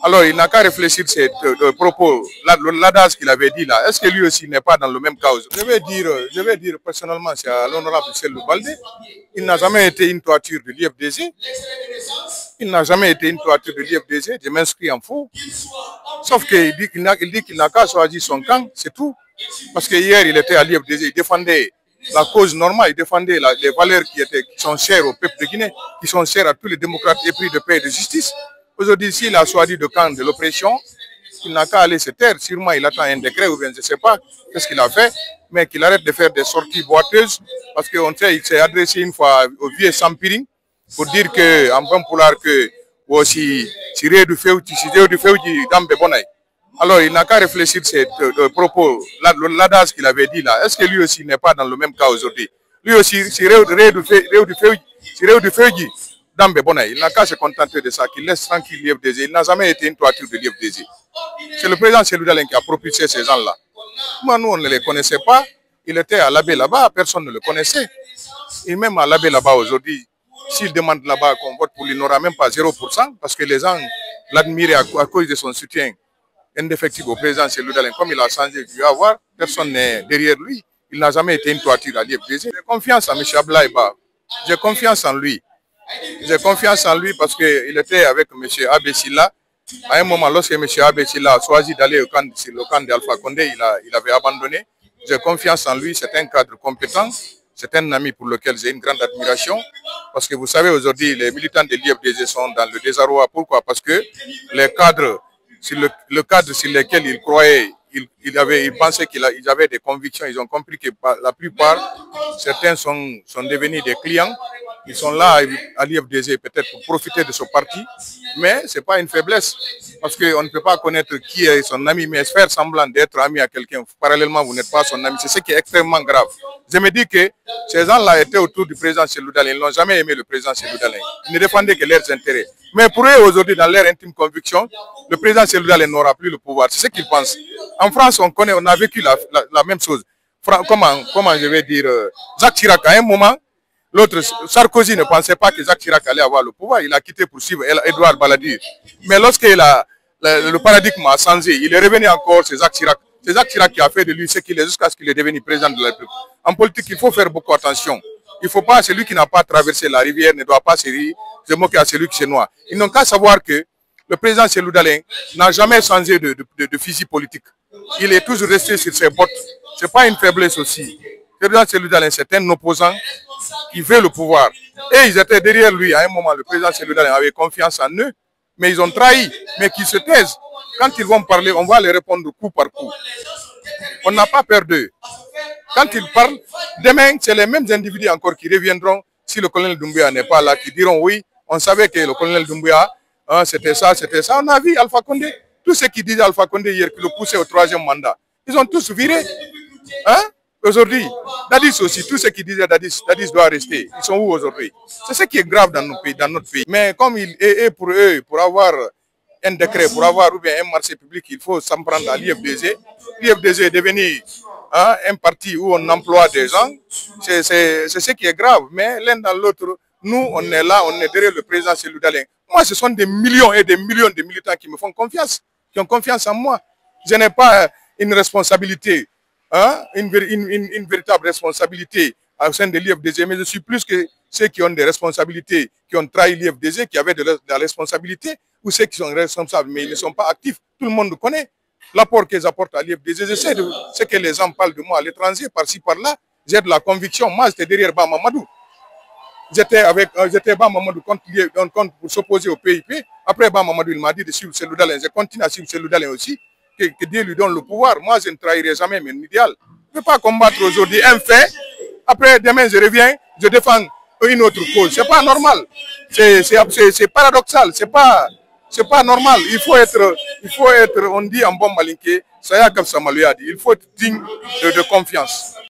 Alors, il n'a qu'à réfléchir ces propos, l'adage qu'il avait dit là. Est-ce que lui aussi n'est pas dans le même cas? Je vais dire personnellement, c'est à l'honorable Cellou Baldé. Il n'a jamais été une toiture de l'IFDG. Il n'a jamais été une toiture de l'IFDG. Je m'inscris en faux. Sauf qu'il dit qu'il n'a qu'à choisir son camp, c'est tout. Parce que hier, il était à l'IFDG, il défendait la cause normale, il défendait les valeurs qui sont chères au peuple de Guinée, qui sont chères à tous les démocrates épris de paix et de justice. Aujourd'hui, s'il a choisi le camp de l'oppression, il n'a qu'à aller se taire. Sûrement, il attend un décret ou bien je ne sais pas qu'est-ce qu'il a fait, mais qu'il arrête de faire des sorties boiteuses, parce qu'on sait, il s'est adressé une fois au vieux Sampiring pour dire que, en bon poulard, que aussi, alors, il n'a qu'à réfléchir ces propos, l'adage qu'il avait dit là. Est-ce que lui aussi n'est pas dans le même cas aujourd'hui? Lui aussi, il n'a qu'à se contenter de ça, qu'il laisse tranquille l'IFDG. Il n'a jamais été une toiture de l'IFDG. C'est le président Cellou Dalein qui a propulsé ces gens-là. Moi, nous, on ne les connaissait pas. Il était à l'abbé là-bas, personne ne le connaissait. Et même à l'abbé là-bas aujourd'hui, s'il demande là-bas qu'on vote pour lui, il n'aura même pas 0%, parce que les gens l'admiraient à cause de son soutien indéfectible au président Cellou Dalein. Comme il a changé, il va voir, personne n'est derrière lui. Il n'a jamais été une toiture à l'IFDG. J'ai confiance en M. Ablaïba. J'ai confiance en lui. J'ai confiance en lui parce qu'il était avec M. Abessila. À un moment, lorsque M. Abessila a choisi d'aller sur le camp d'Alpha Condé, il avait abandonné. J'ai confiance en lui. C'est un cadre compétent. C'est un ami pour lequel j'ai une grande admiration. Parce que vous savez, aujourd'hui, les militants de l'IFDG sont dans le désarroi. Pourquoi? Parce que les cadres, le cadre sur lequel ils croyaient, ils pensaient qu'ils avaient des convictions. Ils ont compris que la plupart, certains sont devenus des clients. Ils sont là à l'IFDG peut-être pour profiter de ce parti. Mais ce n'est pas une faiblesse. Parce qu'on ne peut pas connaître qui est son ami, mais faire semblant d'être ami à quelqu'un. Parallèlement, vous n'êtes pas son ami. C'est ce qui est extrêmement grave. Je me dis que ces gens-là étaient autour du président Cellou Dalein. Ils n'ont jamais aimé le président Cellou Dalein. Ils ne défendaient que leurs intérêts. Mais pour eux, aujourd'hui, dans leur intime conviction, le président Cellou Dalein n'aura plus le pouvoir. C'est ce qu'ils pensent. En France, on a vécu la même chose. Comment je vais dire, Jacques Chirac, à un moment, l'autre, Sarkozy ne pensait pas que Jacques Chirac allait avoir le pouvoir. Il a quitté pour suivre Edouard Balladur. Mais lorsque le paradigme a changé, il est revenu encore, c'est Jacques Chirac. C'est Jacques Chirac qui a fait de lui ce qu'il est jusqu'à ce qu'il est devenu président de la République. En politique, il faut faire beaucoup attention. Il ne faut pas, celui qui n'a pas traversé la rivière ne doit pas se moquer à celui qui se noie. Ils n'ont qu'à savoir que le président Cellou Dalein n'a jamais changé de fusil politique. Il est toujours resté sur ses bottes. Ce n'est pas une faiblesse aussi. Le président Cellou Dalein, c'est un opposant qui veut le pouvoir. Et ils étaient derrière lui. À un moment, le président Cellou Dalein avait confiance en eux, mais ils ont trahi. Mais qu'ils se taisent. Quand ils vont parler, on va les répondre coup par coup. On n'a pas peur d'eux. Quand ils parlent, demain, c'est les mêmes individus encore qui reviendront, si le colonel Doumbouya n'est pas là, qui diront oui, on savait que le colonel Doumbouya, c'était ça, c'était ça. On a vu Alpha Condé. Tous ceux qui disaient Alpha Condé hier, qui le poussaient au 3e mandat, ils ont tous viré. Aujourd'hui, Dadis aussi, tous ceux qui disaient Dadis doit rester, ils sont où aujourd'hui? C'est ce qui est grave dans notre pays. Mais comme il est pour eux, pour avoir un décret, pour avoir ou bien un marché public, il faut s'en prendre à l'IFDG. L'IFDG est devenu un parti où on emploie des gens. C'est ce qui est grave. Mais l'un dans l'autre, nous, on est là, on est derrière le président Cellou Dalein. Moi, ce sont des millions et des millions de militants qui me font confiance, qui ont confiance en moi. Je n'ai pas une responsabilité, une véritable responsabilité au sein de l'IFDG, mais je suis plus que ceux qui ont des responsabilités, qui ont trahi l'IFDG, qui avaient de la responsabilité, ou ceux qui sont responsables, mais ils ne sont pas actifs. Tout le monde connaît l'apport qu'ils apportent à l'IFDG. Je sais ce que les gens parlent de moi à l'étranger, par-ci, par-là. J'ai de la conviction. Moi, j'étais derrière Bamamadou. J'étais Bamamadou contre pour s'opposer au PIP. Après Bamamadou, il m'a dit de suivre Cellou Dalein. Je continue à suivre Cellou Dalein aussi. Que Dieu lui donne le pouvoir. Moi, je ne trahirai jamais mon idéal. Je ne peux pas combattre aujourd'hui un fait. Après, demain, je reviens, je défends une autre cause. Ce n'est pas normal. C'est paradoxal. C'est pas normal. Il faut être, on dit en bon malinké, il faut être digne de confiance.